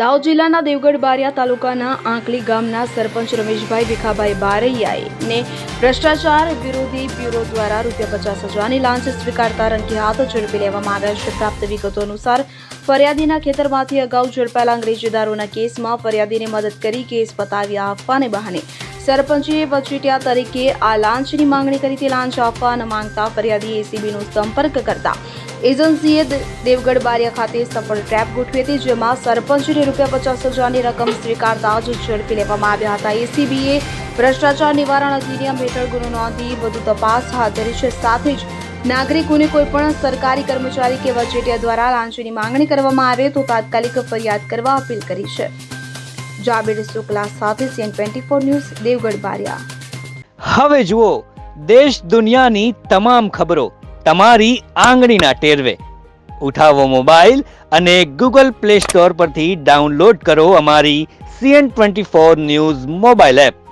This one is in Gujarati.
દાહોદ જિલ્લાના દેવગઢ બારિયા તાલુકાના આંકલી ગામના સરપંચ રમેશભાઈ ભીખાભાઈ બારૈયાને ભ્રષ્ટાચાર વિરોધી બ્યુરો દ્વારા ₹50,000ની લાંચ સ્વીકારતા રંગે હાથ ઝડપી લેવામાં આવ્યા છે। પ્રાપ્ત વિગતો અનુસાર ફરિયાદીના ખેતરમાંથી અગાઉ ઝડપાયેલા અંગ્રેજી દારૂના કેસમાં ફરિયાદીને મદદ કરી કેસ પતાવી આપવાને બહાને સરપંચે વચેટિયા તરીકે આ લાંચની માંગણી કરી। તે લાંચ આપવા ન માંગતા ફરિયાદીએ એસીબીનો સંપર્ક કરતા એજન્સીએ દેવગઢ બારિયા ખાતે સફળ ટ્રેપ ગોઠવી હતી, જેમાં સરપંચને ₹50,000ની રકમ સ્વીકારતા જ ઝડપી લેવામાં આવ્યા હતા। એસીબીએ ભ્રષ્ટાચાર નિવારણ અધિનિયમ હેઠળ ગુનો નોંધી વધુ તપાસ હાથ ધરી છે। સાથે જ નાગરિકોને કોઈપણ સરકારી કર્મચારી કે વચેટિયા દ્વારા લાંચની માંગણી કરવામાં આવે તો તાત્કાલિક ફરિયાદ કરવા અપીલ કરી છે। જાબીર શુક્લા સાથે CN24 ન્યૂઝ દેવગઢ બારિયા। હવે જુઓ દેશ દુનિયાની તમામ ખબરો તમારી આંગળીના ટેરવે। ઉઠાવો મોબાઈલ અને Google Play Store પરથી ડાઉનલોડ કરો અમારી CN24 ન્યૂઝ મોબાઈલ એપ।